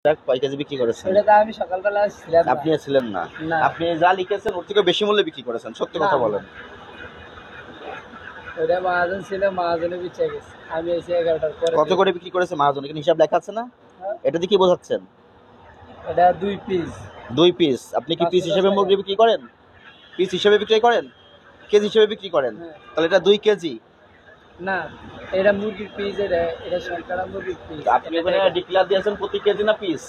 কয় কেজি বিক্রি করেছেন? এটা আমি সকালবেলা ছিলাম, আপনি ছিলেন না। আপনি যা লিখেছেন ওর থেকে বেশি মূল্যে বিক্রি করেছেন, সত্যি কথা বলেন। ওটা মহাজন ছিল, মহাজনে বিচে গেছে, আমি এসে 11টার পরে। কত করে বিক্রি করেছে মহাজন? এখানে হিসাব লেখা আছে না? এটা দিয়ে কি বোঝাচ্ছেন? এটা 2 পিস। 2 পিস। আপনি কি পিস হিসেবে মুরগি বিক্রি করেন? পিস হিসেবে বিক্রি করেন? কেজি হিসেবে বিক্রি করেন? তাহলে এটা 2 কেজি না, এটা মুরগির পিস। এটা শঙ্করা মুরগির পিস। আপনি ওখানে ডিক্লেয়ার দিয়েছেন প্রতি কেজি না পিস?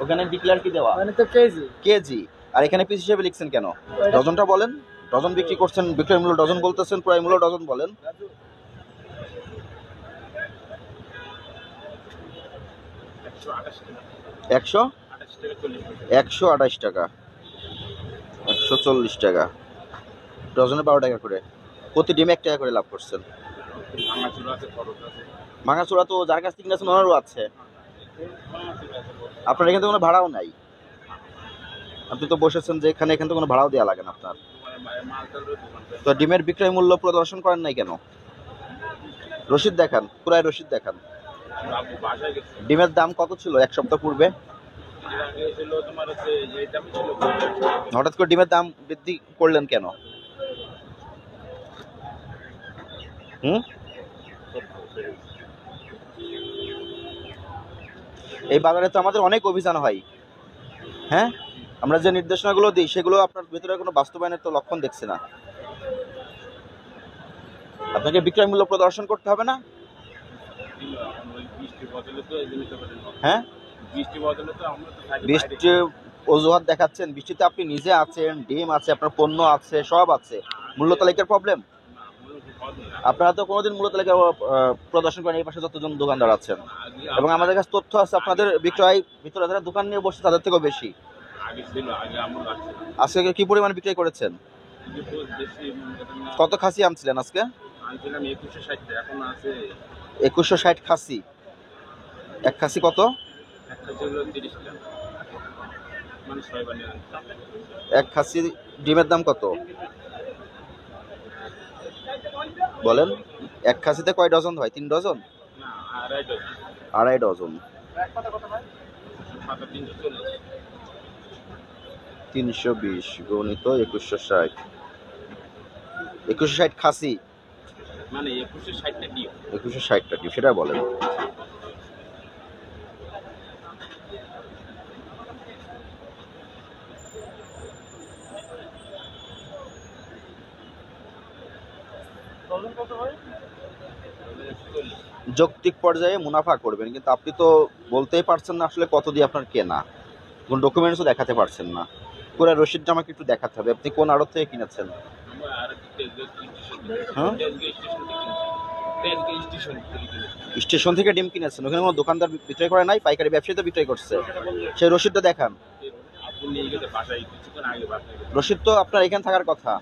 ওখানে ডিক্লেয়ার কি দেওয়া? মানে তো কেজি। কেজি। আর এখানে পিস হিসেবে লিখছেন কেন? ডজনটা বলেন। ডজন বিক্রি করছেন, বিক্রয় মূল্য ডজন বলতেছেন, ক্রয় মূল্য ডজন বলেন। একশো 128 টাকা, 140 টাকা, ডজনে 12 টাকা করে। প্রতি ডিমে 1 টাকা করে লাভ করছেন। ভাঙাচোরা তো যার কাছ থেকে কিনেছেন ওনারও আছে। আপনার এখান থেকে কোনো ভাড়াও নাই। আপনি তো বসেছেন যে এখানে, এখান থেকে কোনো ভাড়াও দেওয়া লাগে না আপনার। তো ডিমের বিক্রয় মূল্য প্রদর্শন করেন নাই কেন? রসিদ দেখান, পুরাই রসিদ দেখান। ডিমের দাম কত ছিল 1 সপ্তাহ পূর্বে? হঠাৎ করে ডিমের দাম বৃদ্ধি করলেন কেন? এই বাজারে তো আমাদের অনেক অভিযান হয়, হ্যাঁ? আমরা যে নির্দেশনাগুলো দিই সেগুলো আপনার ভিতরে কোনো বাস্তবায়নের তো লক্ষণ দেখছি না। আপনাকে বিক্রয় মূল্য প্রদর্শন করতে হবে না? হ্যাঁ, বৃষ্টি অজুহাত দেখাচ্ছেন। বৃষ্টিতে আপনি নিজে আছেন, ডিম আছে, আপনার পণ্য আছে, সব আছে। মূল্য তালিকার প্রবলেম? আপনারা তো কোনোদিন মূল্য তালিকা প্রদর্শন করেন এই পাশে যতজন দোকানদার আছেন, এবং আমাদের কাছে তথ্য আছে আপনাদের বিক্রয় ভিতরে যারা দোকান নিয়ে বসছে তাদের থেকেও বেশি। আজকে কি পরিমাণ বিক্রয় করেছেন? কত খাসি আনছিলেন আজকে? 2160 খাসি। এক খাসি কত? এক খাসি ডিমের দাম কত বলেন? এক খাসিতে কয় ডজন হয়? 3 ডজন? 2.5 ডজন। 320 গণিত 2160। 2160 খাসি মানে 2160টা ডিম, সেটা বলেন। যৌক্তিক পর্যায়ে মুনাফা করবেন, কিন্তু আপনি তো বলতেই পারছেন না আসলে কত দিয়ে আপনার কেনা, কোন ডকুমেন্টসও দেখাতে পারছেন না। পুরো রসিদটা আমাকে একটু দেখাতে হবে। আপনি কোন আড়ত থেকে কিনেছেন? স্টেশন থেকে ডিম কিনেছেন? ওখানে কোনো দোকানদার বিক্রয় করে নাই, পাইকারি ব্যবসায়ী তো বিক্রয় করছে। সেই রসিদটা দেখান। রসিদ তো আপনার এখানে থাকার কথা।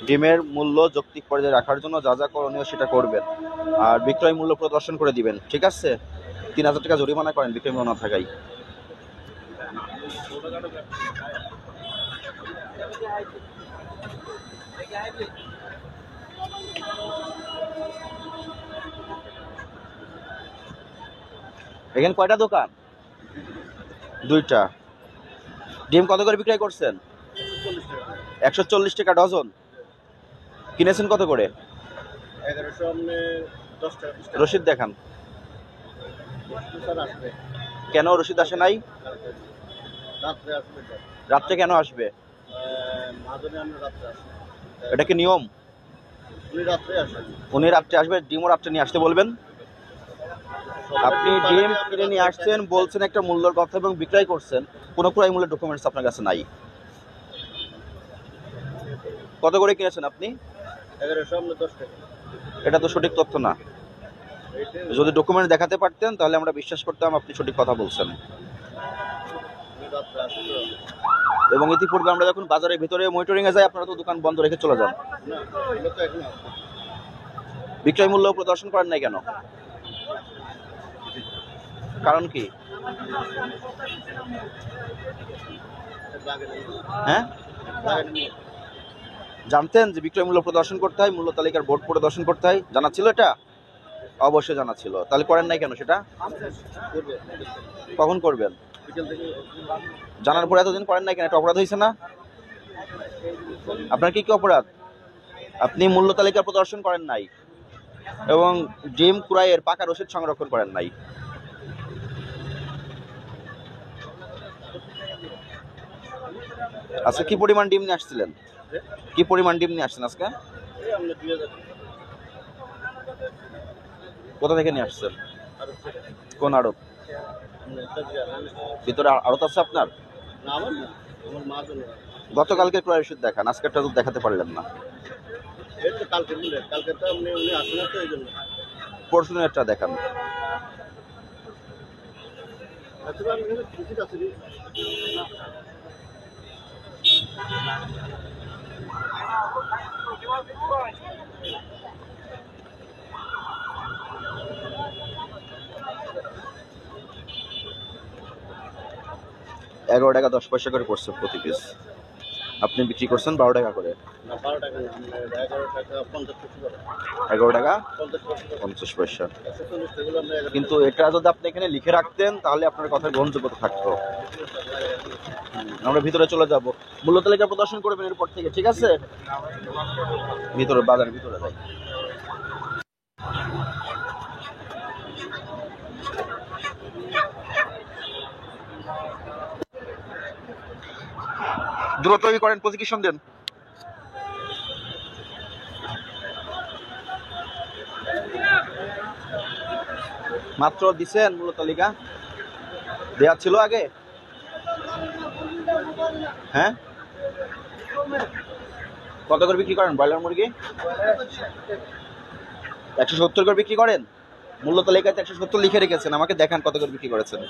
ডিমের মূল্য যৌক্তিক পর্যায়ে রাখার জন্য যা যা করণীয় সেটা করবেন, আর বিক্রয় মূল্য প্রদর্শন করে দিবেন, ঠিক আছে? 3000 টাকা জরিমানা করেন বিক্রয় মূল্য না থাকায়। এখানে কয়টা দোকান? 2টা। ডিম কত করে বিক্রয় করছেন? 140 টাকা ডজন। কিনেছেন কত করে? 1110 টাকা। রসিদ দেখান। কেন রসিদ আসে নাই? রাত্রে কেন আসবে? এটা কি নিয়ম? উনি রাত্রে আসবে, ডিমও রাত্রে নিয়ে আসতে বলবেন। আপনি ডিম কিনে নিয়ে আসছেন, বলছেন একটা মূল্যের কথা এবং বিক্রয় করছেন, কোনো ক্রয় মূল্যের ডকুমেন্টস আপনার কাছে নাই। কত করে কিনেছেন আপনি? 1110 টাকা। এটা তো সঠিক তথ্য না। যদি ডকুমেন্ট দেখাতে পারতেন তাহলে আমরা বিশ্বাস করতাম আপনি সঠিক কথা বলছেন। এবং ইতিপূর্বে আমরা যখন বাজারের ভিতরে মনিটরিং এ যাই, আপনারা তো দোকান বন্ধ রেখে চলে যান। বিক্রয় মূল্য প্রদর্শন করেন নাই কেন? কারণ কি? হ্যাঁ, জানতেন যে বিক্রয় মূল্য প্রদর্শন করতে হয়, মূল্য তালিকার বোর্ড প্রদর্শন করতে হয়? জানা ছিল এটা? অবশ্যই জানা ছিল, তাহলে করেন নাই কেন সেটা? কখন করবেন? জানার পরে এতদিন করেন নাই কেন? এটা অপরাধ হয়েছে না? আপনার কি কি অপরাধ? আপনি মূল্য তালিকা প্রদর্শন করেন নাই এবং ডিম ক্রয়ের পাকা রসিদ সংরক্ষণ করেন নাই। আজকে কি পরিমাণ ডিম নিয়ে আসছিলেন? কি পরিমাণ ডিম নিয়ে আসছেন আজকে? কোথা থেকে নিয়ে আসছেন? কোন আড়ত? ভিতরে আড়ত আছে আপনার? গতকালকে ক্রয় রসিদ দেখান, আজকেরটা তো দেখাতে পারলেন না। পরশু দিনেরটা দেখান। টাকা 10 পয়সা করে পড়ছে প্রতি পিস। আপনি বিক্রি করছেন 12 টাকা করে। 11 টাকা 50 পয়সা। কিন্তু এটা যদি আপনি এখানে লিখে রাখতেন তাহলে আপনার কথার গ্রহণযোগ্যতা থাকতো। আমরা ভিতরে চলে যাব, মূল্য তালিকা প্রদর্শন করবেন এরপর থেকে, ঠিক আছে? ভিতরে, বাজারের ভিতরে যাই। দ্রুতই করেন, প্রসিকিউশন দেন। মাত্র দিছেন মূল্য তালিকা? দেওয়া ছিল আগে? হ্যাঁ, কত করে বিক্রি করেন ব্রয়লার মুরগি? 170 করে বিক্রি করেন? মূল্য তালিকায় 170 লিখে রেখেছেন, আমাকে দেখান কত করে বিক্রি করেছেন।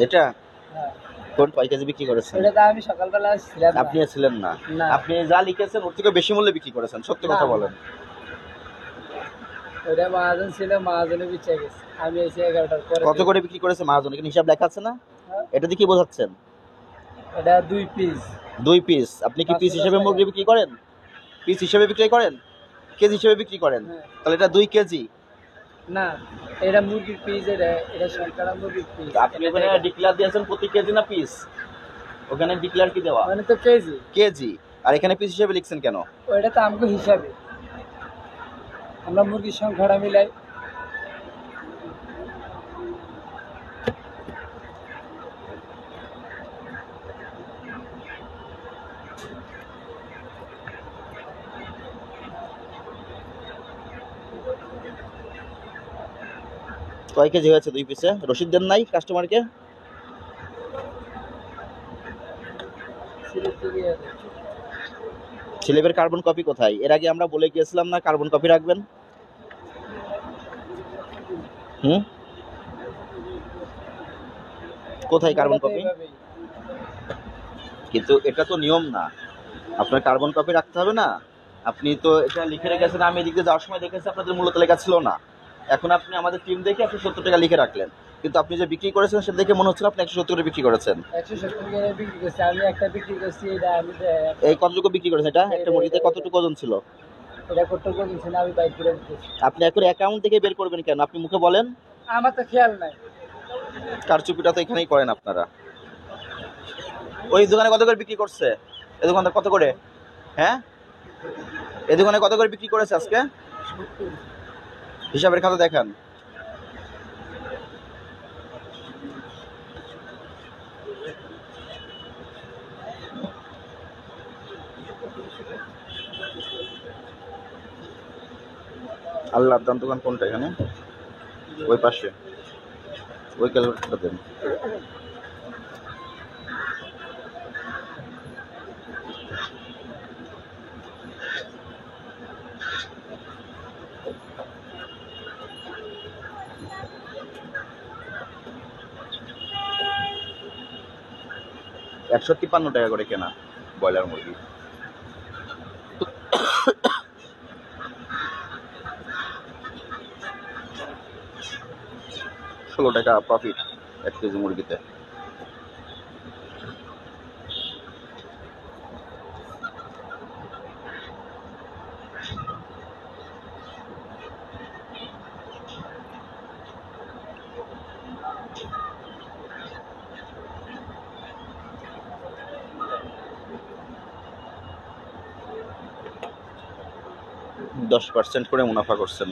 এটা কোন কয় কেজি বিক্রি করেছেন? এটা আমি সকালবেলা ছিলাম। আপনি ছিলেন না? আপনি যা লিখেছেন ওর থেকে বেশি মূল্যে বিক্রি করেছেন, সত্যি কথা বলেন। ওটা মহাজন ছিল, মহাজনে বিচে গেছে, আমি এসে 11টার পরে। কত করে বিক্রি করেছে মহাজন? এখানে হিসাব লেখা আছে না? এটা দিয়ে কি বোঝাচ্ছেন? এটা 2 পিস। 2 পিস। আপনি কি পিস হিসেবে মুরগি বিক্রি করেন? পিস হিসেবে বিক্রি করেন? কেজি হিসেবে বিক্রি করেন? তাহলে এটা 2 কেজি না, এটা মুরগির পিস। এটা শঙ্করা মুরগির পিস। আপনি ওখানে ডিক্লেয়ার দিয়েছেন প্রতি কেজি না পিস? ওখানে ডিক্লেয়ার কি দেওয়া? মানে তো কেজি। কেজি। আর এখানে পিস হিসেবে লিখছেন কেন? ওইটা তো আমগো হিসাবে, আমরা মুরগির সংখ্যাটা মিলাই। কয় কেজি হয়েছে 2 পিসে? রসিদ দেন নাই কাস্টমারকে? স্লিপের কার্বন কপি কোথায়? এর আগে আমরা বলে গিয়েছিলাম না কার্বন কপি রাখবেন? কোথায় কার্বন কপি? কিন্তু এটা তো নিয়ম না, আপনার কার্বন কপি রাখতে হবে না? আপনি তো এটা লিখে রেখেছেন, আমি এদিকে যাওয়ার সময় দেখেছি আপনাদের মূল্য তালিকা ছিল না। এখন আপনি আমাদের টিম দেখে 170 টাকা লিখে রাখলেন, কিন্তু আপনি যে বিক্রি করেছেন সেটা দেখে মনে হচ্ছিল আপনি 170 করে বিক্রি করেছেন। 170 করে বিক্রি করছি আমি, একটা বিক্রি করছি। এটা আমি এই কতটুকু বিক্রি করেছেন? এটা একটা মুরগিতে কতটুকু ওজন ছিল? এটা কতটুকু ওজন ছিল আমি বাইক করে দিতেছি। আপনি এখন অ্যাকাউন্ট থেকে বের করবেন কেন? আপনি মুখে বলেন। আমার তো খেয়াল নাই। কারচুপিটা তো এখানেই করেন আপনারা। ওই দোকানে কত করে বিক্রি করছে? এই দোকানদার কত করে? হ্যাঁ, এই দোকানে কত করে বিক্রি করেছে আজকে? হিসাবের খাতা দেখান। আল্লাহর দান দোকান কোনটা এখানে? ওই পাশে, ওই ক্যালকুলেটরটা দেন। $153 করে কেনা ব্রয়লার মুরগি। $16 প্রফিট 1 কেজি মুরগিতে। 10% করে মুনাফা করছেন।